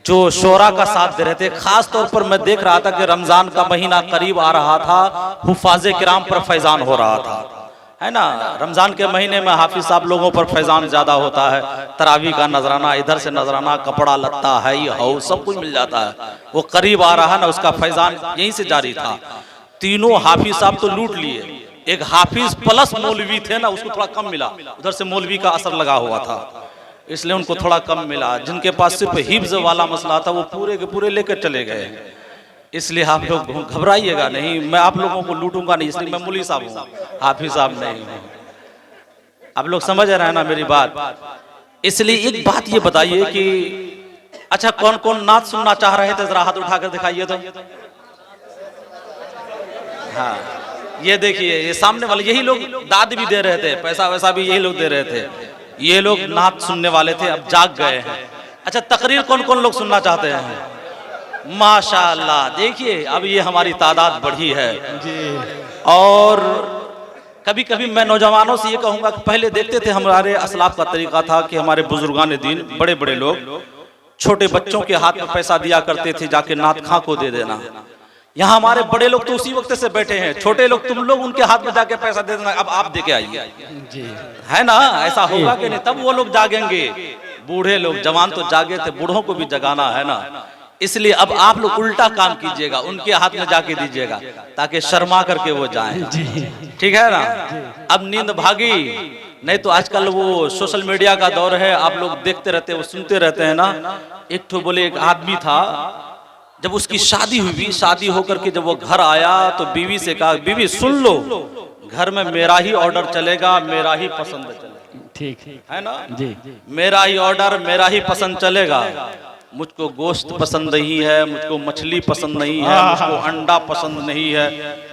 जो शोरा का साथ दे रहे थे। खास तौर पर मैं देख रहा था कि रमजान का महीना करीब आ रहा था, हुफाज़े किराम पर फैजान हो रहा था, है ना। रमजान के महीने में हाफिज साहब लोगों पर फैजान ज्यादा होता है। तरावी का नजराना, इधर से नजराना, कपड़ा लत्ता है हाउ सब कुछ मिल जाता है। वो करीब आ रहा है ना, उसका फैजान यहीं से जारी था। तीनों हाफिज साहब तो लूट लिए, एक हाफिज प्लस मौलवी थे ना, उसको थोड़ा कम मिला। उधर से मौलवी का असर लगा हुआ था, इसलिए उनको थोड़ा कम मिला। जिनके पास सिर्फ हिफ्ज वाला मसला था वो पूरे के पूरे लेकर चले गए। इसलिए आप लोग घबराइएगा नहीं, मैं आप लोगों को लूटूंगा नहीं, इसलिए मैं मौलवी साहब हूँ, हाफिज साहब नहीं हूँ। आप लोग समझ रहे हैं ना मेरी बात। इसलिए एक बात ये बताइए कि अच्छा कौन कौन नात सुनना चाह रहे थे, जरा हाथ उठाकर दिखाइए तो। हाँ ये देखिए, ये सामने वाले यही लोग दाद भी दे रहे थे, पैसा वैसा भी यही लोग दे रहे थे। ये लोग नात सुनने वाले थे, अब जाग गए हैं। अच्छा तकरीर कौन कौन लोग सुनना चाहते हैं? माशाअल्लाह, देखिए अब ये हमारी तादाद बढ़ी है जी। और कभी कभी मैं नौजवानों से ये कहूंगा कि पहले देखते थे, हमारे असलाफ का तरीका था कि हमारे बुजुर्गान दीन बड़े बड़े लोग छोटे बच्चों के हाथ में पैसा दिया करते थे, जाके नात खां को दे देना। यहाँ हमारे बड़े लोग तो उसी वक्त से बैठे हैं, छोटे लोग तुम लोग उनके हाथ में जाके पैसा दे देना, अब आप देके आइए जी, है ना। ऐसा होगा कि नहीं, तब वो लोग जागेंगे। बूढ़े लोग, जवान तो जागे थे, बूढ़ों को भी जगाना है ना। इसलिए अब आप लोग उल्टा काम कीजिएगा, उनके हाथ में जाके दीजिएगा ताकि शर्मा करके वो जाएं, ठीक है ना। अब नींद भागी नहीं तो आजकल वो सोशल मीडिया का दौर है, आप लोग देखते रहते हो, सुनते रहते हैं ना। एक तो बोले एक आदमी था, जब उसकी शादी हुई, शादी होकर के जब वो घर आया तो बीवी से कहा, बीवी सुन लो, घर में मेरा ही ऑर्डर चलेगा, मेरा ही पसंद चलेगा, ठीक है ना जी। मेरा ही ऑर्डर, मेरा ही पसंद चलेगा। मुझको गोश्त पसंद नहीं है, मुझको मछली पसंद नहीं है, मुझको अंडा पसंद नहीं है।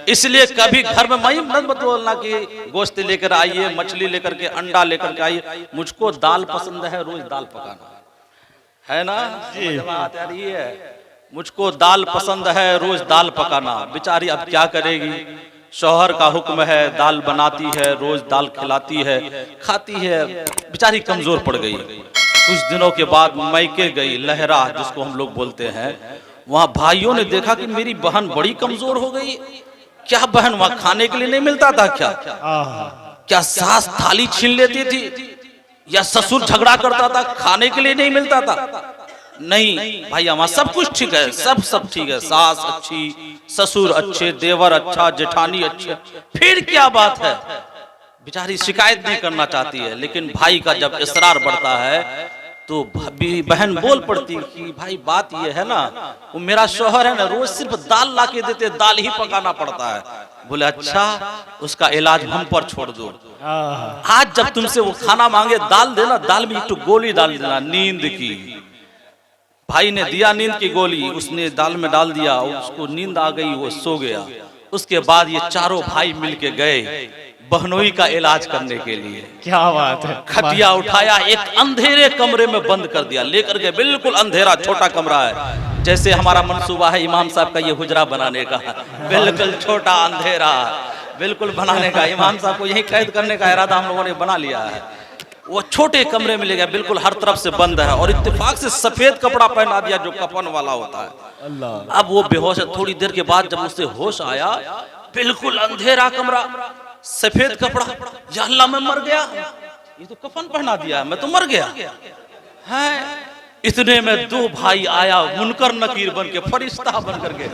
इसलिए कभी घर में मैं मत बोलना कि गोश्त लेकर आइए, मछली लेकर के, अंडा लेकर के आइए। मुझको दाल पसंद है, रोज दाल पकाना, है ना जी। बात आ रही है, मुझको दाल पसंद है, रोज दाल पकाना। बेचारी अब क्या करेगी, शौहर का हुक्म है, दाल बनाती है, रोज दाल खिलाती है, खाती है, बेचारी कमजोर पड़ गई। कुछ दिनों के बाद मैके गई, लहरा जिसको हम लोग बोलते हैं, वहां भाइयों ने देखा कि मेरी बहन बड़ी कमजोर हो गई। क्या बहन, वहां खाने के लिए नहीं मिलता था क्या? क्या सास थाली छीन लेती थी, या ससुर झगड़ा करता था, खाने के लिए नहीं मिलता था? नहीं भाई, हमारा सब कुछ ठीक है, सब ठीक है, सास अच्छी, ससुर अच्छे, देवर अच्छा, जेठानी अच्छे, फिर क्या बात है। बेचारी शिकायत नहीं करना चाहती है, लेकिन भाई का जब इसरार बढ़ता है तो बहन बोल पड़ती कि भाई बात ये है ना, वो मेरा शौहर है ना, रोज सिर्फ दाल ला के देते, दाल ही पकाना पड़ता है। बोले अच्छा, उसका इलाज हम पर छोड़ दो। आज जब तुमसे वो खाना मांगे, दाल देना, दाल में एक गोली डाल देना नींद की। भाई ने दिया नींद की गोली, उसने दाल में डाल दिया, उसको नींद आ गई, वो सो गया। उसके बाद ये चारों भाई मिलके गए बहनोई का इलाज करने के लिए। क्या बात है। खटिया उठाया, एक अंधेरे कमरे में बंद कर दिया, लेकर के बिल्कुल अंधेरा, छोटा कमरा है, जैसे हमारा मंसूबा है इमाम साहब का ये हुजरा बनाने का, बिल्कुल छोटा अंधेरा बिल्कुल बनाने का। इमाम साहब को यही कैद करने का इरादा हम लोगों ने बना लिया है। वो छोटे कमरे में ले गया, बिल्कुल हर तरफ से बंद है, और इत्तेफाक से सफेद कपड़ा पहना दिया जो कफन वाला होता है। अल्लाह। अब वो बेहोश है। थोड़ी देर के बाद जब उसे होश आया, बिल्कुल अंधेरा कमरा, सफेद कपड़ा, या अल्लाह मैं मर गया, ये तो कफन पहना दिया, मैं तो मर गया है। इतने में दो भाई आया, मुनकर नकीर बन के, फरिश्ता बन करके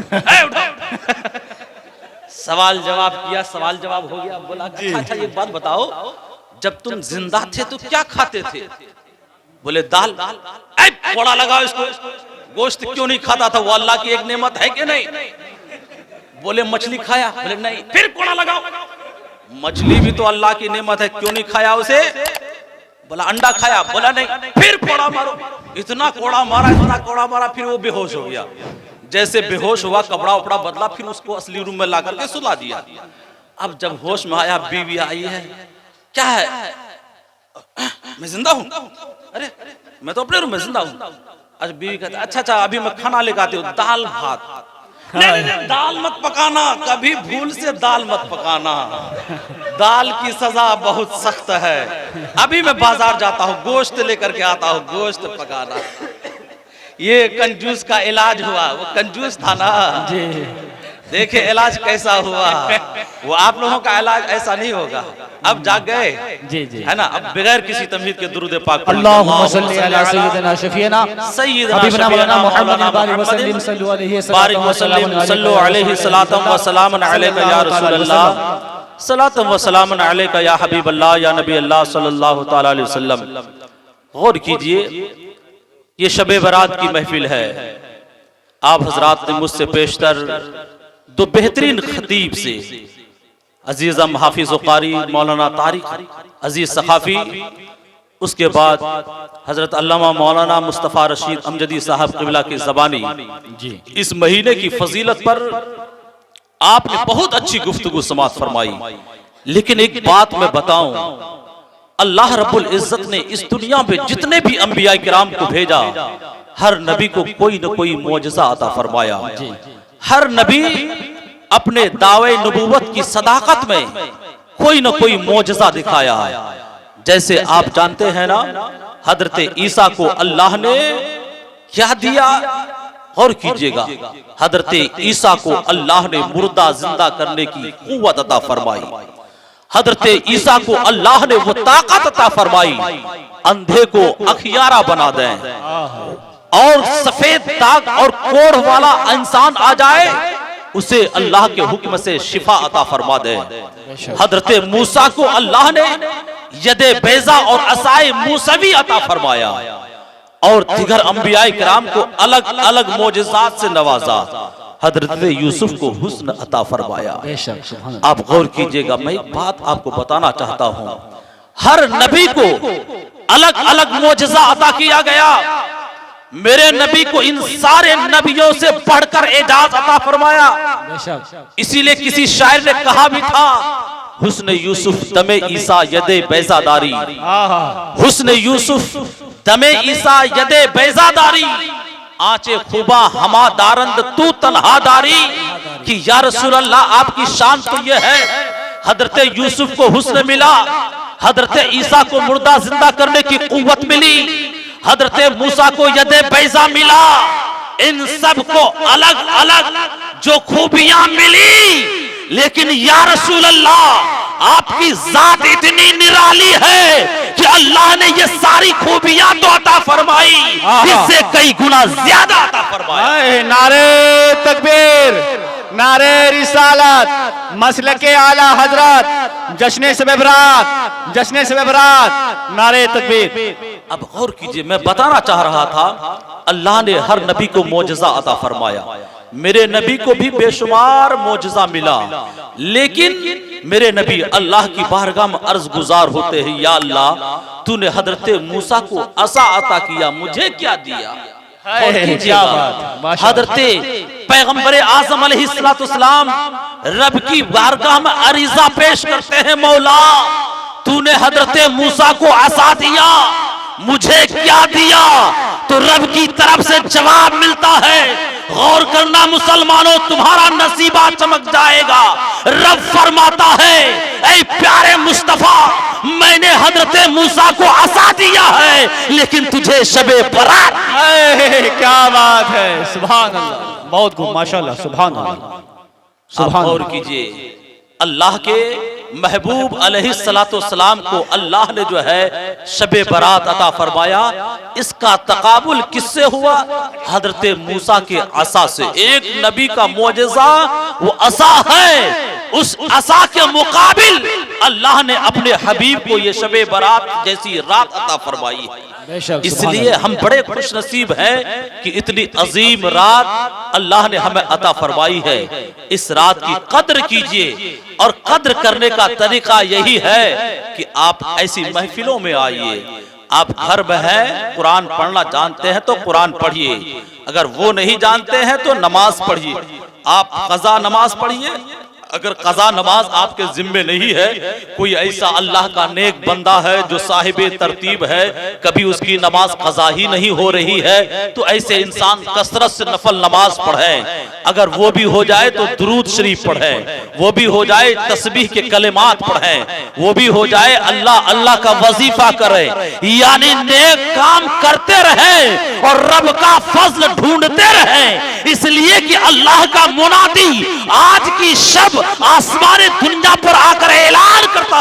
सवाल जवाब किया, सवाल जवाब हो गया। बोला अच्छा ये बात बताओ, जब तुम जिंदा थे तो क्या खाते थे? बोले दाल। कोड़ा लगाओ इसको, गोश्त क्यों नहीं खाता था? वो अल्लाह की एक नेमत है कि नहीं? बोले मछली खाया। बोले नहीं। फिर कोड़ा लगाओ, मछली भी तो अल्लाह की नेमत है, क्यों नहीं खाया उसे? बोला अंडा खाया। बोला नहीं। फिर कोड़ा मारो। इतना कोड़ा मारा, इतना कोड़ा मारा, फिर वो बेहोश हो गया। जैसे बेहोश हुआ, कपड़ा उपड़ा बदला, फिर उसको असली रूम में ला करके सुला दिया। अब जब होश में आया, बीवी आई है, क्या है? मैं जिंदा हूँ। अरे मैं तो अपने रूम में जिंदा हूँ। अच्छा बीवी कहती अच्छा अभी मैं खाना लेकर आती हूँ, दाल भात। नहीं, दाल मत पकाना, कभी भूल से दाल मत पकाना, दाल की सजा बहुत सख्त है। अभी मैं बाजार जाता हूँ, गोश्त लेकर के आता हूँ, गोश्त पकाना। ये कंजूस का इलाज हुआ, वो कंजूस था ना जी देखे इलाज कैसा हुआ। वो आप लोगों का इलाज ऐसा नहीं होगा। अब जाग गए जी जी है ना। अब बगैर किसी तमहीद के दुरूद पाक पढ़िए। अल्लाहुम्मा सल्ली अला सय्यिदिना शफीना सय्यिदना हबीबना मौलाना मुहम्मद मौलाना बारिक मुहम्मद वसल्लम सल्लु अलैहि बारिक वसल्लम सल्लु अलैहि सलातम व सलामन अलैका या रसूल अल्लाह सलातम व सलामन अलैका या हबीब अल्लाह या नबी अल्लाह सल्लल्लाहु तआला अलैहि वसल्लम। गौर कीजिए, ये शब बरात की महफिल है। आप हजरात ने मुझसे पेशतर दो बेहतरीन खतीब से, अजीज़म हाफिज़ कारी मौलाना तारिक अजीज सखाफी, उसके बाद हजरत अल्लामा मौलाना मुस्तफ़ा रशीद अमजदी साहब क़िबला की ज़बानी जी इस महीने की फजीलत पर आपने बहुत अच्छी गुफ्तगू समाअत फरमाई। लेकिन एक बात मैं बताऊं, अल्लाह रब्बुल इज्जत ने इस दुनिया में जितने भी अंबिया किराम को भेजा, हर नबी को कोई न कोई मौजज़ा अता फरमाया। हर नबी अपने दावे नबूवत की सदाकत में कोई न कोई मौजज़ा दिखाया। जैसे आप जानते हैं ना, हजरत ईसा को अल्लाह ने क्या दिया? और कीजिएगा, हजरत ईसा को अल्लाह ने मुर्दा जिंदा करने की कुव्वत अता फरमाई। हजरत ईसा को अल्लाह ने वो ताकत अता फरमाई, अंधे को अखियारा बना दें और सफेद दाग और कोढ़ वाला इंसान आ जाए उसे अल्लाह के हुक्म से शिफा अता फरमा दे। हजरत मूसा को अल्लाह ने यदे बैजा और असाए मूसवी अता फरमाया और दिगर अंबियाए किराम को अलग अलग मोजज़ात से नवाजा। हजरत यूसुफ को हुस्न अता फरमाया। आप गौर कीजिएगा, मैं एक बात आपको बताना चाहता हूं, हर नबी को अलग अलग मोजज़ा अता किया गया। मेरे नबी को इन सारे नबियों से बढ़कर एजाज अता फरमाया। इसीलिए किसी शायर ने कहा भी था, हुस्न यूसुफ दमे ईसा यदे बैजादारी, हुस्न यूसुफ दमे ईसा यदे बैजादारी, आंचे खुबा हमा दारंद तू तन्हादारी। कि या रसूल अल्लाह आपकी शान तो ये है, हजरत यूसुफ को हुस्न मिला, हजरत ईसा को मुर्दा जिंदा करने की कुव्वत मिली, हजरत मूसा को यदे बैजा मिला, इन सब को अलग अलग जो खूबियां मिली, लेकिन या रसूल अल्लाह आपकी जात इतनी निराली है कि अल्लाह ने ये सारी खूबियां तो अता फरमाई, इससे कई गुना ज्यादा अता फरमाया। नारे तकबीर, नारे रिसालत, मसलके आला हजरत, जश्न शब बरात, जश्न शब बरात, नारे तकबीर। अब गौर कीजिए, मैं बताना चाह रहा था, अल्लाह ने हर नबी को मौजज़ा अता फरमाया। मेरे नबी को भी बेशुमार मौजज़ा मिला, लेकिन मेरे नबी अल्लाह की बारगाह में अर्ज गुजार होते हैं, या अल्लाह तूने हजरत मूसा को असा अता किया, मुझे क्या दिया? हजरत पैगंबर आज़म अलैहिस्सलाम रब की बारगाह में अरीज़ा पेश करते हैं, मौला तूने हजरत मूसा को असा दिया, मुझे क्या दिया? तो रब की तरफ से जवाब मिलता है, गौर करना मुसलमानों, तुम्हारा नसीबा चमक जाएगा। रब फरमाता है, ऐ प्यारे मुस्तफा, मैंने हजरत मूसा को असा दिया है, लेकिन तुझे शबे बरात। क्या बात है, सुभान अल्लाह, बहुत खूब, माशाल्लाह, सुभान अल्लाह, सुभान। गौर कीजिए, अल्लाह के महबूब अलैहिस्सलाम को अल्लाह ने जो है शबे बरात अता फरमाया। इसका तकाबुल किससे हुआ? हजरत मूसा के असा से। एक नबी का मौजज़ा वो असा है, उस असा के मुकाबिल अल्लाह ने अपने हबीब को ये शबे बरात जैसी रात अता फरमाई है। इसलिए हम बड़े खुश नसीब हैं कि इतनी अजीम रात अल्लाह ने हमें अता फरमाई है। इस रात की कद्र कीजिए, और कद्र करने का तरीका यही है कि आप ऐसी महफिलों में आइए। आप घर में हैं, कुरान पढ़ना जानते हैं तो कुरान पढ़िए, अगर वो नहीं जानते हैं तो नमाज पढ़िए। आप कज़ा नमाज पढ़िए, अगर कज़ा नमाज आपके जिम्मे नहीं है, कोई ऐसा अल्लाह का नेक बंदा है जो साहिब तरतीब है, कभी उसकी नमाज कज़ा ही नहीं हो रही है, तो ऐसे इंसान कसरत से नफल नमाज पढ़े। अगर वो भी हो जाए तो दुरूद शरीफ पढ़े, वो भी हो जाए तस्बीह के कलिमात पढ़े, वो भी हो जाए अल्लाह अल्लाह का वजीफा करे, यानी नेक काम करते रहे और रब का फजल ढूंढते रहे। इसलिए कि अल्लाह का मुनादी आज की शब आसमान दुनिया पर आकर ऐलान करता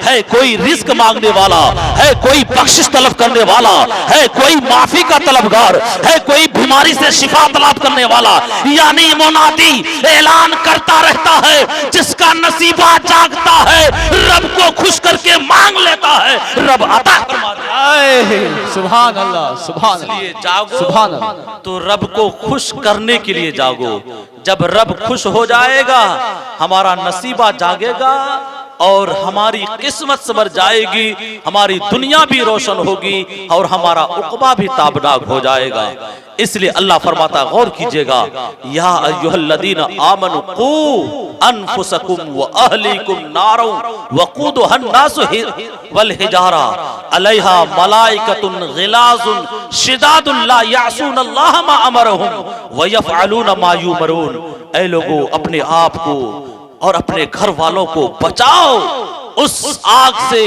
है कोई रिस्क मांगने वाला है, कोई बख्शिश तलब करने वाला है, कोई माफी का तलबगार है, कोई बीमारी से शिफा तलब करने वाला, यानी मुनादी ऐलान करता रहता है। जिसका नसीबा जागता है रब को खुश करके मांग लेता है, रब अता फरमा देता है। सुभान अल्लाह, सुभान अल्लाह, जागो, सुभान अल्लाह। तो रब को खुश करने के लिए जागो। जब रब खुश हो जाएगा हमारा नसीबा जागेगा और हमारी किस्मत सवर जाएगी, हमारी दुनिया भी रोशन होगी और हमारा उक़बा भी ताबनाक हो जाएगा। इसलिए अल्लाह फरमाता, गौर कीजिएगा, या अय्युहल्लज़ीना आमनू क़ू अनफुसकुम व अहलीकुम नारो वक़ूदुहन नास वल हिजारा अलैहा मलाइकतुन गिलाज़ुन शिदादुन ला यासूनल्लाह मा अमरहुम व यफ़अलून मा युमरून। ऐ लोगों, अपने आप को और अपने घर वालों को बचाओ उस आग से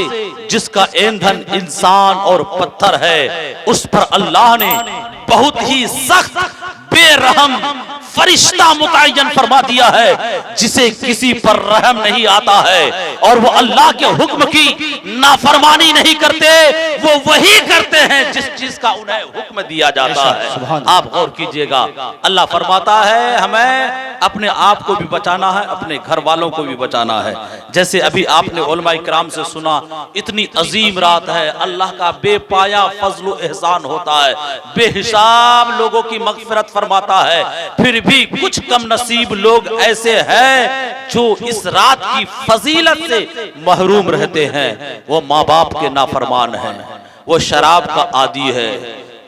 जिसका ईंधन इंसान और पत्थर है। उस पर अल्लाह ने बहुत ही सख्त बेरहम फरिश्ता मुतय्यन फरमा दिया है, जिसे किसी पर रहम नहीं आता है और वो अल्लाह के हुक्म की नाफरमानी नहीं करते, वो वही करते हैं जिस चीज का उन्हें हुक्म दिया जाता है। आप गौर कीजिएगा, अल्लाह फरमाता है हमें अपने आप को भी बचाना है, अपने घर वालों को भी बचाना है। जैसे अभी आपने उलमाए किराम से सुना, इतनी अजीम रात है, अल्लाह का बेपाया फजल एहसान होता है, बेहिसाब लोगों की मगफिरत फरमाता है। फिर भी कुछ कम नसीब लोग ऐसे हैं जो इस रात की फजीलत से महरूम रहते हैं। वो माँ बाप के नाफरमान हैं, वो शराब का आदी है,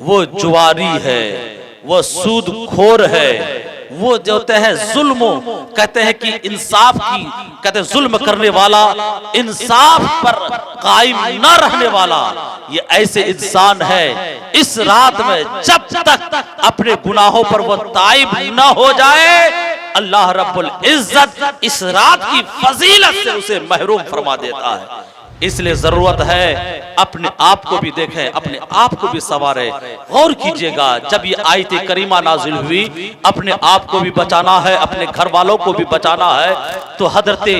वो जुआरी है, वो सूद खोर है, वो जो होते हैं जुल्म, कहते हैं कि इंसाफ की, कहते हैं जुल्म करने वाला, इंसाफ पर कायम न रहने वाला, ये ऐसे इंसान है। इस रात में जब तक अपने गुनाहों पर वो ताइब न हो जाए, अल्लाह रब्बुल इज्जत इस रात की फजीलत से उसे महरूम फरमा देता है। इसलिए जरूरत है अपने आप को भी देखें, अपने आप को भी संवारें। गौर कीजिएगा, जब ये आयत करीमा नाजिल हुई, अपने आप को भी बचाना है, अपने घर वालों को भी बचाना है, तो हजरते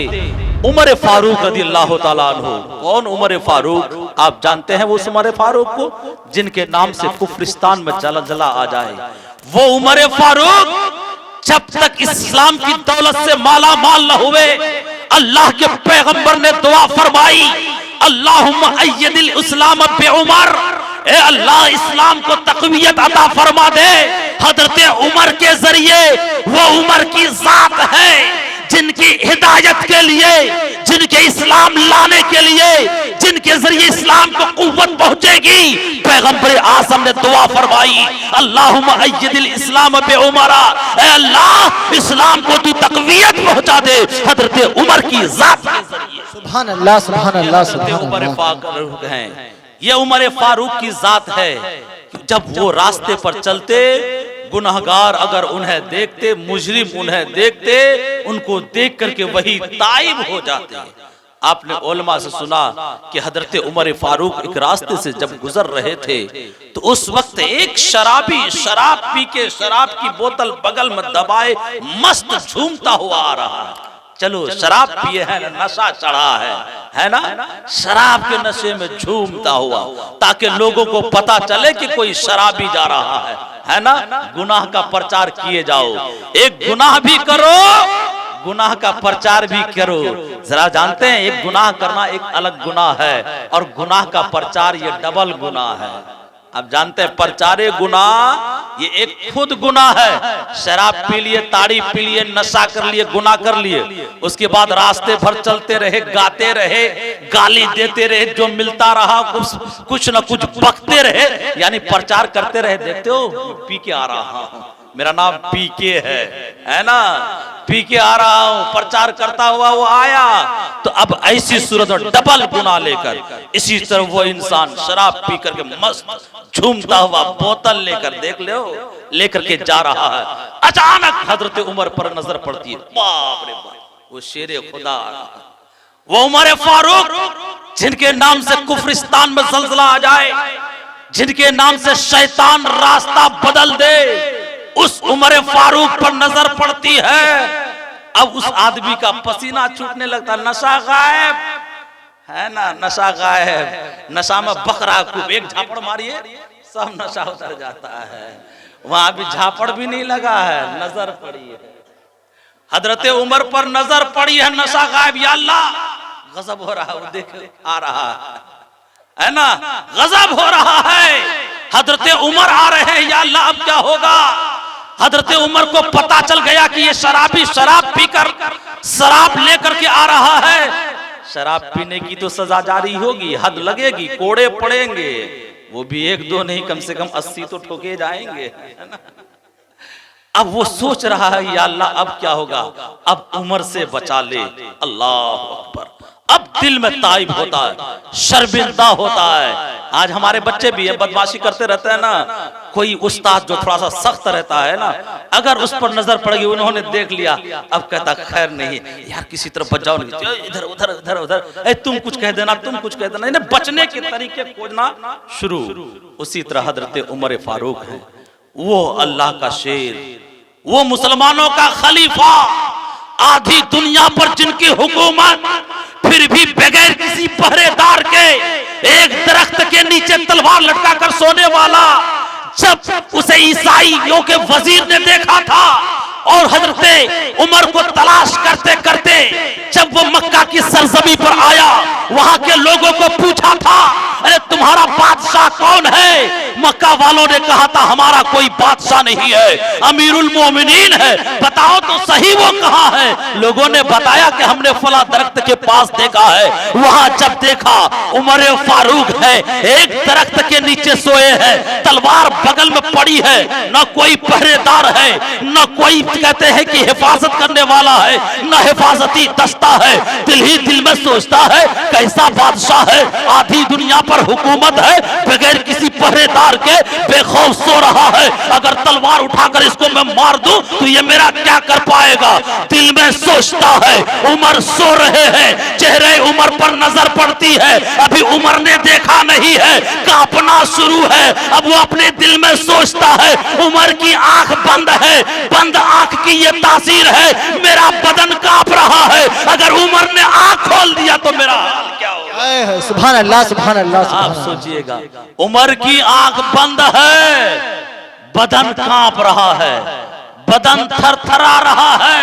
उमर फारूक रज़ियल्लाहु ताला अन्हु, कौन उमर फारूक? आप जानते हैं वो उमर फारूक को जिनके नाम से कुफ्रिस्तान में जला आ जाए। वो उमर फारूक जब तक इस्लाम की दौलत से माला माल न हुए, अल्लाह के पैगंबर ने दुआ फरमाई, अल्लाहुम्मा अय्यदिल इस्लाम बि उमर, ए अल्लाह इस्लाम को तक़वियत अता फरमा दे। हजरत उमर के जरिए वो उमर की जात है जिनकी हिदायत के लिए, जिनके इस्लाम लाने के लिए, जिनके जरिए इस्लाम को कुव्वत पहुंचेगी, पैगंबर आज़म ने दुआ फरमाई, अल्लाहुम्मा अय्यदिल इस्लाम बि उमरा, ए अल्लाह इस्लाम को तू तक़वियत पहुंचा दे हजरत उमर की जात के जरिए। सुभान अल्लाह, सुभान अल्लाह, सुभान उमर अल्लाह। फारूक हैं, ये उमर फारूक की जात है। जब वो रास्ते पर चलते, गुनहगार अगर उन्हें देखते, मुजरिम उन्हें देखते, उनको देख करके वही ताइब हो जाते। आपने उलमा से सुना कि हजरत उमर फारूक एक रास्ते से जब गुजर रहे थे, तो उस वक्त एक शराबी शराब पी के शराब की बोतल बगल में दबाए मस्त झूमता हुआ आ रहा है। चलो शराब पिए है, नशा चढ़ा है ना, शराब के नशे में झूमता हुआ, ताकि लोगों को पता चले कि कोई शराबी जा रहा है ना। गुनाह का प्रचार किए जाओ, एक गुनाह भी करो, गुनाह का प्रचार भी करो। जरा जानते हैं, एक गुनाह करना एक अलग गुनाह है और गुनाह का प्रचार ये डबल गुनाह है। आप जानते हैं, प्रचारे गुनाह ये एक खुद गुनाह है। शराब पी लिए, ताड़ी पी लिए, नशा कर लिए, गुनाह कर लिए, उसके बाद रास्ते भर चलते रहे, गाते रहे, गाली देते रहे, जो मिलता रहा कुछ न कुछ बकते रहे, यानी प्रचार करते रहे। देखते हो, पी के आ रहा हूं, मेरा नाम पीके है ना। पी के आ रहा हूं, प्रचार करता हुआ वो आया, तो अब ऐसी सूरत में डबल गुनाह लेकर इसी तरह वो इंसान शराब पी करके मस्त झूमता हुआ बोतल लेकर देख लो लेकर के जा रहा है। अचानक हजरत उमर पर नजर पड़ती है, बाप रे बाप, वो शेरे खुदा, वो उमर फारूक जिनके नाम से कुफरिस्तान में जलजला आ जाए, जिनके नाम से शैतान रास्ता बदल दे, उस उमर फारूक पर नजर पड़ती है। अब उस आदमी का पसीना छूटने लगता, नशा गायब है ना, नशा गायब, नशा में बकरा खूब, एक झापड़ मारिए सब नशा उतर जाता है। वहां भी झापड़ भी नहीं लगा है, नजर पड़ी है, हजरत उमर पर नजर पड़ी है, नशा गायब। या अल्लाह, गजब हो रहा है, वो देख आ रहा है ना, गजब हो रहा है, हजरत उमर आ रहे हैं। या अल्लाह, अब क्या होगा? हजरत उमर को पता चल गया कि ये शराबी शराब पीकर शराब लेकर के आ रहा है। शराब पीने की तो सजा जारी होगी, हद लगेगी, कोड़े पड़ेंगे, वो भी 1-2 नहीं, कम से कम 80 तो ठोके जाएंगे, है ना। अब वो सोच रहा है, या अल्लाह अब क्या होगा, अब उमर से बचा ले। अल्लाह अकबर। अब दिल में ताइब होता है, शर्मिंदा होता है। आज हमारे बच्चे भी है, बदमाशी करते रहते हैं ना, कोई उस्ताद जो थोड़ा सा सख्त रहता है ना, अगर उस पर नजर पड़ गई, उन्होंने देख लिया, अब कहता खैर नहीं यार, किसी तरफ बच जाओ, नहीं इधर उधर इधर उधर, तुम कुछ कह देना, तुम कुछ कह देना, इन्हें बचने के तरीके खोजना शुरू। उसी तरह हजरत उमर फारूक है, वो अल्लाह का शेर, वो मुसलमानों का खलीफा, आधी दुनिया पर जिनकी हुकूमत, फिर भी बगैर किसी पहरेदार के एक दरख्त के नीचे तलवार लटकाकर सोने वाला। जब उसे ईसाइयों के वजीर ने देखा था और हजरत उमर को तलाश करते करते जब वो मक्का की सरजमी पर आया, वहां के लोगों को पूछा था, अरे तुम्हारा बादशाह कौन है? मक्का वालों ने कहा था, हमारा कोई बादशाह नहीं है, अमीरुल मोमिनीन है, बताओ तो सही वो कहाँ है? लोगों ने बताया कि हमने फला दरख्त के पास देखा है। वहां जब देखा, उमर फारूक है, एक दरख्त के नीचे सोए हैं, तलवार बगल में पड़ी है, न कोई पहरेदार है, न कोई कहते हैं कि हिफाजत करने वाला है, न हिफाजती दस्ता है। दिल ही दिल में सोचता है, कैसा बादशाह है, आधी दुनिया पर हुकूमत है, बगैर किसी पहरेदार के बेखौफ सो रहा है। अगर तलवार उठाकर इसको मैं मार दूं तो ये मेरा क्या कर पाएगा? दिल में सोचता है, उमर सो रहे हैं, चेहरे उमर पर नजर पड़ती है, अभी उमर ने देखा नहीं है, कांपना शुरू है। अब वो अपने दिल में सोचता है, उमर की आंख बंद है, बंद आंख की ये तासीर है, मेरा बदन कांप रहा है, अगर उमर ने आंख खोल दिया तो मेरा हाल क्या होगा? सुभान अल्लाह, सुभान अल्लाह। आप सोचिएगा, उमर की आंख बंद है, बदन कांप रहा है, बदन थरथरा रहा है,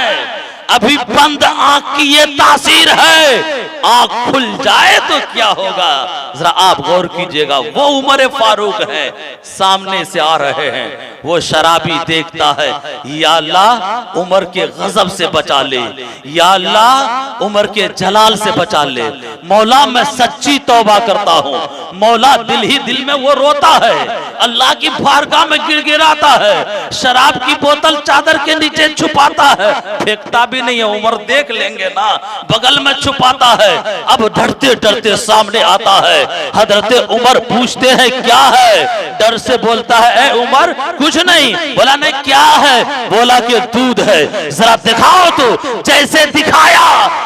अभी बंद आंख की ये तासीर है, आंख खुल जाए तो क्या होगा? जरा आप गौर कीजिएगा, वो उमर फारूक है, सामने से आ रहे हैं, वो शराबी देखता है, या अल्लाह उमर के गजब से बचा ले, या अल्लाह उमर के जलाल से बचा ले, मौला मैं सच्ची तौबा करता हूँ। मौला दिल ही दिल में वो रोता है, अल्लाह की बारगाह में गिड़गिड़ाता है, शराब की बोतल चादर के नीचे छुपाता है, फेंकता भी नहीं है, उमर देख लेंगे ना, बगल में छुपाता है। अब डरते डरते सामने आता है, हजरत उमर पूछते हैं क्या है? डर से बोलता है, ए उमर कुछ नहीं। बोला नहीं, क्या है? बोला कि दूध है। जरा दिखाओ तो। जैसे दिखाया,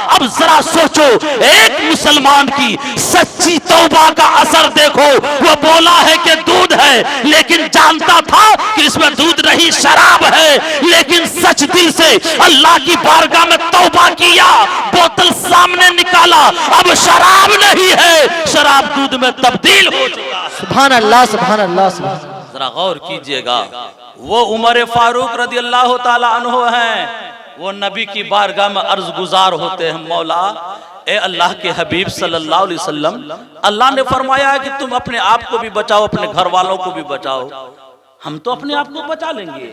अब जरा सोचो, एक मुसलमान की सच्ची तौबा का असर देखो। वो बोला है कि दूध है, लेकिन जानता था कि इसमें दूध नहीं शराब है, लेकिन सच दिल से अल्लाह की बारगाह में तौबा किया, बोतल सामने निकाला, अब शराब नहीं है, शराब दूध में तब्दील हो चुका है। सुभान अल्लाह, सुभान अल्लाह, सुभान। जरा गौर कीजिएगा, वो उमर फारूक रदी अल्लाह ताला अन्हु हैं, वो नबी की बारगाह में अर्ज गुजार होते हैं, मौला ए अल्लाह के हबीब सल्लल्लाहु अलैहि वसल्लम, अल्लाह ने फरमाया है कि तुम अपने आप को भी बचाओ, अपने घर वालों को भी बचाओ। हम तो अपने आप को बचा लेंगे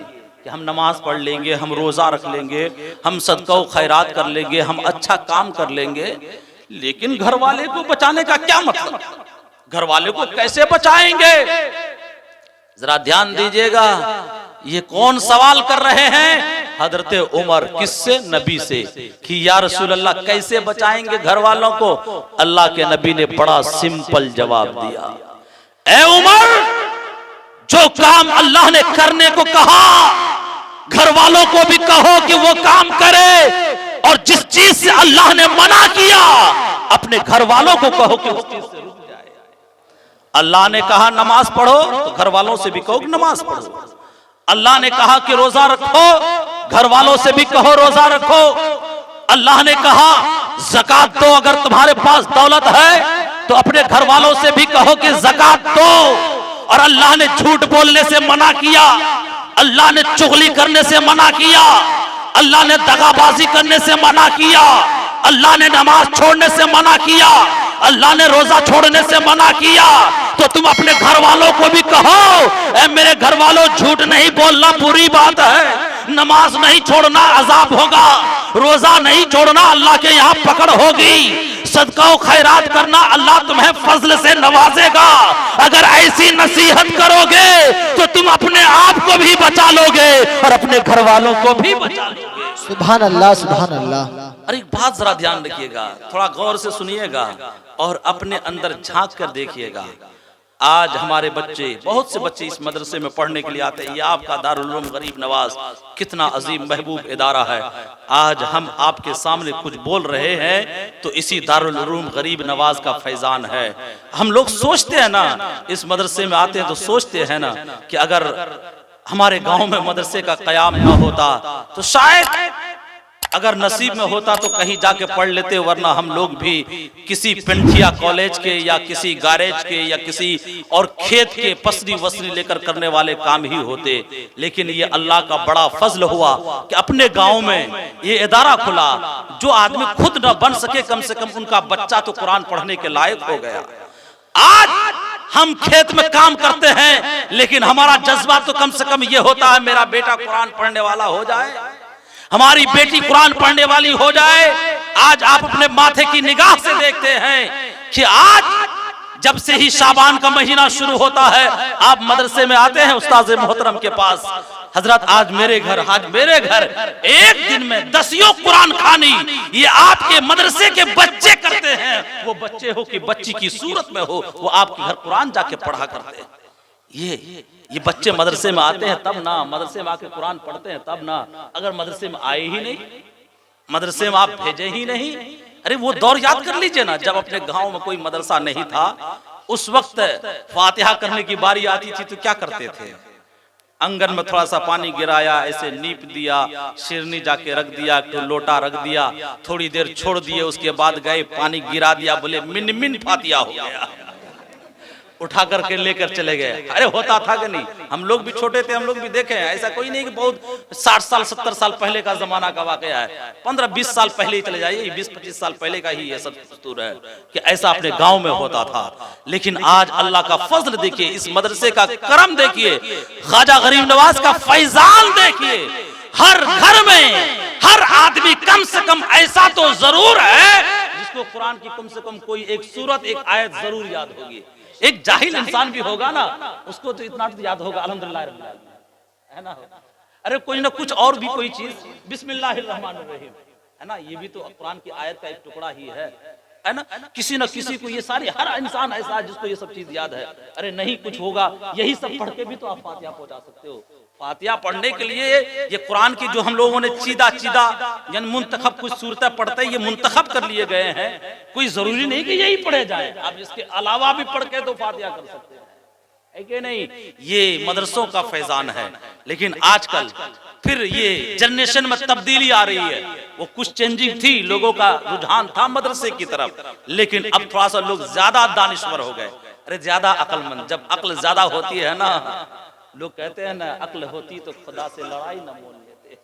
कि हम नमाज पढ़ लेंगे, हम रोजा रख लेंगे, हम सदका व खैरात कर लेंगे, हम अच्छा काम कर लेंगे, लेकिन घर वाले को बचाने का क्या मतलब? घर वाले को कैसे बचाएंगे? जरा ध्यान दीजिएगा, ये कौन सवाल कर रहे हैं? हजरत उमर। किससे? नबी से, कि या रसूल अल्लाह कैसे बचाएंगे घर वालों को? अल्लाह के नबी ने बड़ा सिंपल जवाब दिया, ए उमर, जो काम अल्लाह ने करने को कहा घर वालों को भी कहो कि वो काम करे, और जिस चीज से अल्लाह ने मना किया अपने घर वालों को कहो कि उस चीज से रुक जाए। अल्लाह ने कहा नमाज पढ़ो तो घर वालों से भी कहो कि नमाज पढ़ो। अल्लाह ने कहा कि रोजा रखो, घर वालों से भी कहो रोजा रखो। अल्लाह ने कहा ज़कात दो, अगर तुम्हारे पास दौलत है तो अपने घर वालों से भी कहो कि ज़कात दो। और अल्लाह ने झूठ बोलने से मना किया, अल्लाह ने चुगली करने से मना किया, अल्लाह ने दगाबाजी करने से मना किया, अल्लाह ने नमाज छोड़ने से मना किया, अल्लाह ने रोजा छोड़ने से मना किया। तो तुम अपने घर वालों को भी कहो, ए मेरे घर वालों, झूठ नहीं बोलना बुरी बात है, नमाज नहीं छोड़ना अजाब होगा, रोजा नहीं छोड़ना अल्लाह के यहाँ पकड़ होगी, सदका और खैरात करना अल्लाह तुम्हें फजल से नवाजेगा। अगर ऐसी नसीहत करोगे तो तुम अपने आप को भी बचा लोगे और अपने घर वालों को भी बचा लोगे। सुभान अल्लाह, सुभान अल्लाह। अरे एक बात जरा ध्यान रखिएगा, थोड़ा गौर से सुनिएगा और अपने अंदर झांक कर देखिएगा। आज हमारे बच्चे, बहुत से बच्चे इस मदरसे में पढ़ने के लिए आते हैं। ये आपका दारुल उलूम गरीब नवाज कितना अजीम महबूब इदारा है। आज हम आपके सामने कुछ बोल रहे हैं तो इसी दारुल उलूम गरीब नवाज का फैजान है। हम लोग सोचते हैं ना, इस मदरसे में आते हैं तो सोचते हैं ना कि अगर हमारे गांव में मदरसे का कयाम न होता तो शायद अगर नसीब में होता तो कहीं जाके पढ़ लेते, वरना हम लोग भी किसी पेंठिया कॉलेज के या किसी गैरेज के या किसी और खेत के पसरी वसरी लेकर करने वाले काम ही होते। लेकिन ये अल्लाह का बड़ा फजल हुआ कि अपने गांव में ये इदारा खुला। जो आदमी खुद न बन सके, कम से कम उनका बच्चा तो कुरान पढ़ने के लायक हो गया। आज हम खेत में काम करते हैं, लेकिन हमारा जज्बा तो कम से कम ये होता है मेरा बेटा कुरान पढ़ने वाला हो जाए, हमारी बेटी कुरान पढ़ने वाली हो जाए। आज आप अपने माथे की निगाह से देखते हैं कि आज जब से ही शाबान का महीना शुरू होता है, आप मदरसे में आते हैं उस्ताद मोहतरम के पास, हजरत आज मेरे घर एक दिन में 10 कुरान खानी ये आपके मदरसे के बच्चे करते हैं। वो बच्चे हो कि बच्ची की सूरत में हो, वो आपके घर कुरान जाके पढ़ा करते हैं। ये बच्चे मदरसे में आते हैं तब ना, मदरसे में आके कुरान पढ़ते हैं तब ना। अगर मदरसे में आए ही नहीं, मदरसे में आप भेजे ही नहीं, अरे वो दौर याद कर लीजिए ना, जब अपने गांव में कोई मदरसा नहीं था, उस वक्त फातिहा करने की बारी आती थी तो क्या करते थे? आंगन में थोड़ा सा पानी गिराया, ऐसे नीप दिया, शिरनी जाके रख दिया, तो लोटा रख दिया, थोड़ी देर छोड़ दिए, उसके बाद गए पानी गिरा दिया, बोले मिन मिन फातिहा हो गया, उठा करके लेकर चले गए। अरे होता था कि नहीं? हम लोग भी छोटे थे, हम लोग भी देखे हैं। ऐसा कोई नहीं कि बहुत 60 साल 70 साल पहले का जमाना का वाकया है। 15-20 साल पहले ही चले जाइए, 20-25 साल पहले का ही ये सब दस्तूर है कि ऐसा अपने गांव में होता था। लेकिन आज अल्लाह का फजल देखिए, इस मदरसे का करम देखिए, ख्वाजा गरीब नवाज का फैजान देखिए। हर घर में हर आदमी कम से कम ऐसा तो जरूर है जिसको कुरान की कम से कम कोई एक सूरत, एक आयत जरूर याद होगी। एक जाहिल इंसान भी होगा ना, उसको तो इतना तो याद होगा अल्हम्दुलिल्लाह रब्बिल आलमीन, है ना? अरे कोई ना कुछ और भी कोई चीज, बिस्मिल्लाहिर्रहमानिर्रहीम, है ना? ये भी तो कुरान की आयत का एक टुकड़ा ही है ना? किसी न किसी को ये सारी, हर इंसान ऐसा है जिसको ये सब चीज याद है। अरे नहीं कुछ होगा, यही सब पढ़ के भी तो आप फातिहा पहुंचा सकते हो। फातिहा पढ़ने के लिए ये कुरान की जो हम लोगों ने चीदा यानी मुंतखब कुछ सूरतें पढ़ते हैं, ये मुंतखब कर लिए गए हैं। कोई जरूरी नहीं कि यही पढ़े जाए, आप इसके अलावा भी पढ़ के तो फातिहा कर सकते हैं, है कि नहीं? ये मदरसों का फैजान है। लेकिन आजकल फिर ये जनरेशन में तब्दीली आ रही है। वो कुछ चेंजिंग थी, लोगों का रुझान था मदरसे की तरफ, लेकिन अब थोड़ा सा लोग ज्यादा दानिश्वर हो गए। अरे ज्यादा अक्लमंद, जब अक्ल ज्यादा होती है ना, लोग कहते हैं ना, अक्ल होती तो खुदा से लड़ाई न मोल लेते।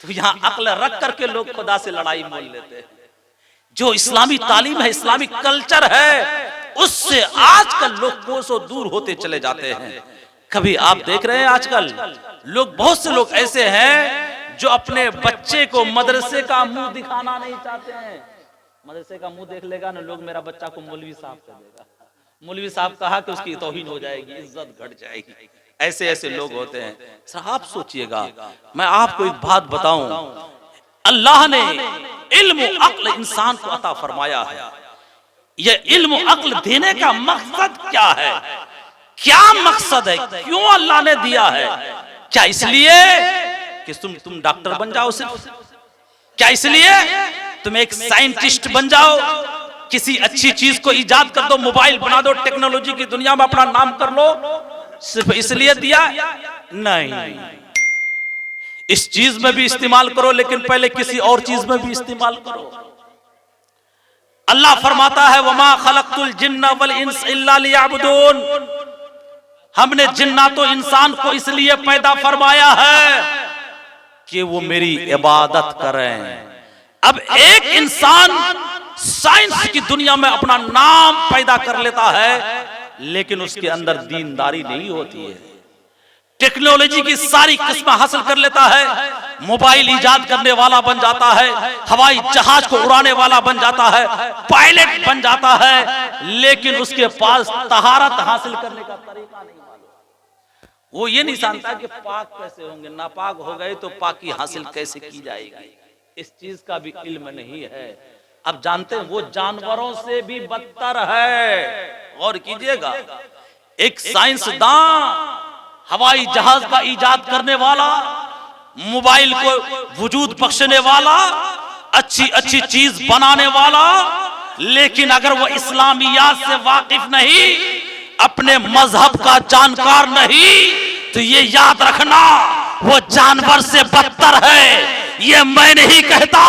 तो यहाँ अक्ल रख करके लोग खुदा से लड़ाई मोल लेते हैं। जो इस्लामी तालीम है, इस्लामिक कल्चर है, उससे आजकल लोग कोसों दूर होते चले जाते हैं। कभी आप देख रहे हैं आजकल लोग, बहुत से लोग ऐसे हैं जो अपने बच्चे को मदरसे का मुंह दिखाना नहीं चाहते हैं। मदरसे का मुंह देख लेगा ना, लोग मेरा बच्चा को मौलवी साहब कर देगा, मौलवी साहब कहा कि उसकी तौहीन हो जाएगी, इज्जत घट जाएगी। ऐसे ऐसे लोग होते हैं। सर आप सोचिएगा, मैं आपको एक बात बताऊं, अल्लाह ने इल्म अक्ल इंसान को अता फरमाया है। ये इल्म अक्ल देने का मकसद क्या है? क्या मकसद है? क्यों अल्लाह ने दिया है? क्या इसलिए कि तुम डॉक्टर बन जाओ सिर्फ? क्या इसलिए तुम एक साइंटिस्ट बन जाओ, किसी अच्छी चीज को इजाद कर दो, मोबाइल बना दो, टेक्नोलॉजी की दुनिया में अपना नाम कर लो, सिर्फ इसलिए दिया? नहीं, इस चीज में भी इस्तेमाल करो, लेकिन पहले किसी और चीज में भी इस्तेमाल करो। अल्लाह फरमाता है वमा खलक़तुल जिन्ना वल इंस इल्ला लियअबुदून, हमने जिन्नात और इंसान को इसलिए पैदा फरमाया है कि वो मेरी इबादत करें। अब एक इंसान साइंस की दुनिया में अपना नाम पैदा कर लेता है, लेकिन उसके अंदर दीनदारी नहीं होती है। टेक्नोलॉजी की सारी किस्में हासिल कर लेता है, मोबाइल इजाद करने वाला बन जाता है, हवाई जहाज को उड़ाने वाला बन जाता है, पायलट बन जाता है, लेकिन उसके पास तहारत हासिल करने का तरीका नहीं मालूम। वो ये नहीं जानता कि पाक कैसे होंगे, नापाक हो गए तो पाकी हासिल कैसे की जाएगी, इस चीज का भी इल्म नहीं है। अब जानते हैं वो जानवरों से भी बदतर है। और कीजिएगा, एक साइंसदान, हवाई जहाज का इजाद करने वाला, मोबाइल को वजूद बख्शने वाला, अच्छी अच्छी चीज बनाने वाला, लेकिन अगर वो इस्लामियात से वाकिफ नहीं, अपने मजहब का जानकार नहीं, तो ये याद रखना वो जानवर से बदतर है। ये मैं नहीं कहता,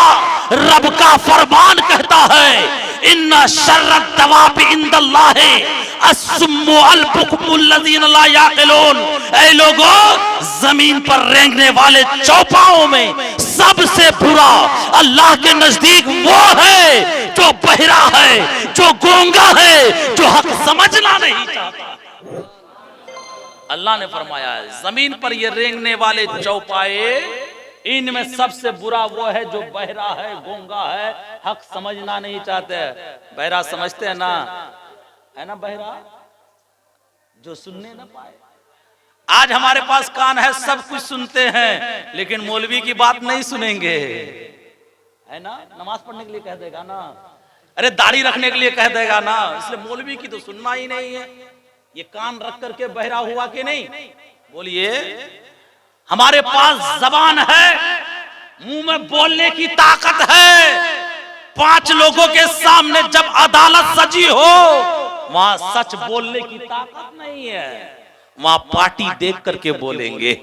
रब का फरमान कहता है, इन्ना शर्रत दवाबि इंदल्लाहि अस्सुम्मु अल बुकमुल लज़ीना ला याक़िलून। ऐ लोगों, जमीन पर रेंगने वाले चौपाओं में सबसे बुरा अल्लाह के नजदीक वो है जो बहरा है, जो गूंगा है, जो हक समझना नहीं चाहता। अल्लाह ने फरमाया है जमीन पर ये रेंगने वाले चौपाए, इनमें सबसे बुरा वो है जो बहरा है, गूंगा है, हक समझना नहीं चाहते। बहरा समझते हैं ना, है ना बहरा, जो सुनने ना पाए। आज हमारे पास कान है, सब कुछ सुनते हैं, लेकिन मौलवी की बात नहीं सुनेंगे, है ना। नमाज पढ़ने के लिए कह देगा ना, अरे दाढ़ी रखने के लिए कह देगा ना, इसलिए मौलवी की तो सुनना ही नहीं है। ये कान रख करके बहरा हुआ कि नहीं? बोलिए। हमारे पास जबान है, मुंह में बोलने की ताकत है, 5 लोगों के सामने जब अदालत सजी हो, वहां सच बोलने की ताकत नहीं है, वहां पार्टी देख करके बोलेंगे,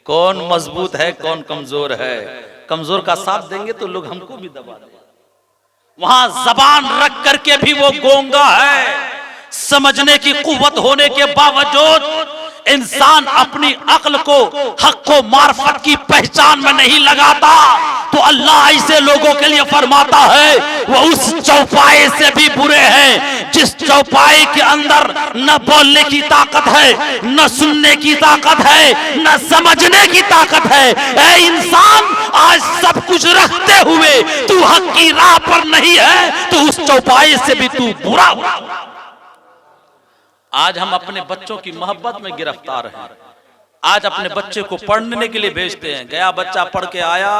कौन मजबूत है कौन कमजोर है। कमजोर का साथ देंगे तो लोग हमको भी दबा देंगे। वहां जबान रख करके भी वो गूंगा है। समझने की कुव्वत होने के बावजूद इंसान अपनी अक्ल को हक को मार्फत की पहचान में नहीं लगाता, तो अल्लाह ऐसे लोगों के लिए फरमाता है वो उस चौपाए से भी बुरे हैं जिस चौपाए के अंदर न बोलने की ताकत है, न सुनने की ताकत है, न समझने की ताकत है। ऐ इंसान, आज सब कुछ रखते हुए तू हक की राह पर नहीं है, तो उस चौपाए से भी तू बुरा हुआ। आज हम अपने बच्चों की मोहब्बत में गिरफ्तार हैं। आज अपने बच्चे को पढ़ने के लिए भेजते हैं, गया बच्चा पढ़ के आया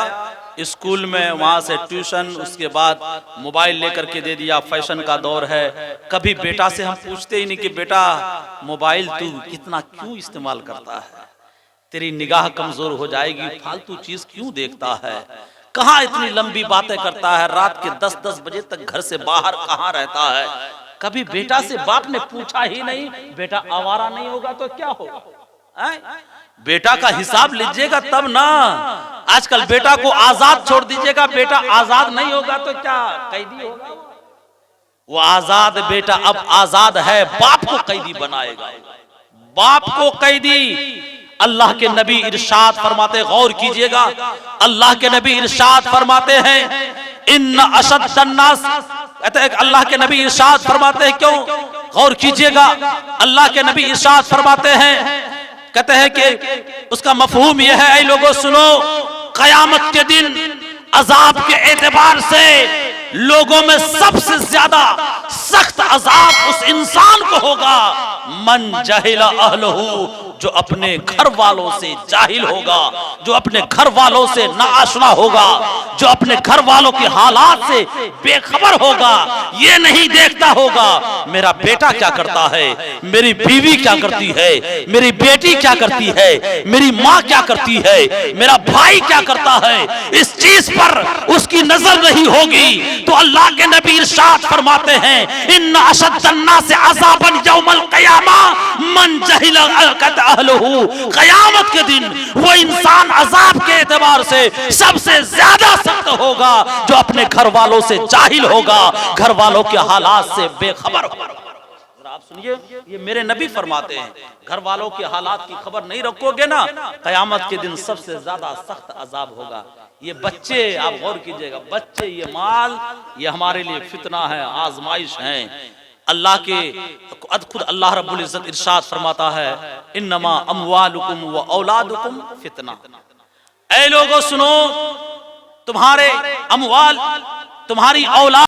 स्कूल में, वहां से ट्यूशन, उसके बाद मोबाइल लेकर के दे दिया। फैशन का दौर है। कभी बेटा से हम पूछते ही नहीं कि बेटा मोबाइल तू कितना क्यों इस्तेमाल करता है, तेरी निगाह कमजोर हो जाएगी, फालतू चीज क्यों देखता है, कहाँ इतनी लंबी बातें करता है, रात के 10-10 बजे तक घर से बाहर कहाँ रहता है। कभी बेटा से बाप ने पूछा ही नहीं, बेटा आवारा नहीं होगा तो क्या होगा? बेटा का हिसाब लीजिएगा तब ना। आजकल बेटा को आजाद छोड़ दीजिएगा, बेटा आजाद नहीं होगा तो क्या कैदी होगा? वो आजाद बेटा अब आजाद है, बाप को कैदी बनाएगा, बाप को कैदी। अल्लाह के नबी इरशाद फरमाते, गौर कीजिएगा, अल्लाह के नबी इरशाद फरमाते हैं, इन्ना अशद्दन्नास, अल्लाह के नबी इरशाद फरमाते हैं, क्यों गौर कीजिएगा, अल्लाह के नबी इरशाद फरमाते हैं, कहते हैं कि उसका मफहूम यह है, ऐ लोगों सुनो, कयामत के दिन अजाब के एतबार से लोगों में सबसे ज्यादा सख्त अजाब उस इंसान को होगा मन जहिला अहलहू, जो अपने घर वालों से जाहिल होगा, जो अपने घर वालों से नाआशना होगा, जो अपने घर वालों के हालात से बेखबर होगा। ये नहीं देखता होगा मेरा बेटा क्या करता है, मेरी बीवी क्या करती है, मेरी बेटी क्या करती है, मेरी माँ क्या करती है, मेरा भाई क्या करता है। इस चीज पर उसकी नजर नहीं होगी तो अल्लाह के नबी इरशाद फरमाते हैं इन्ना अशद्दन्नास से अज़ाबन यौमल क़ियामा मन जहिला अहलहू। क़यामत के दिन वो इंसान अजाब के एतबार से सबसे ज्यादा सख्त होगा जो अपने घर वालों से जाहिल होगा, घर वालों के हालात से बेखबर होगा। आप सुनिए, ये मेरे नबी फरमाते हैं घर वालों के हालात की खबर नहीं रखोगे ना, क़यामत के दिन सबसे ज्यादा सख्त अजाब होगा। ये बच्चे, आप गौर कीजिएगा, बच्चे, ये माल, ये हमारे लिए फितना है, आजमाइश है। अल्लाह के खुद अल्लाह रब्बुल इज्जत इरशाद फरमाता है इन्नमा अमवालुकुम व औलादुकुम फितना। ऐ लोगों सुनो, तुम्हारे अमवाल, तुम्हारी औलाद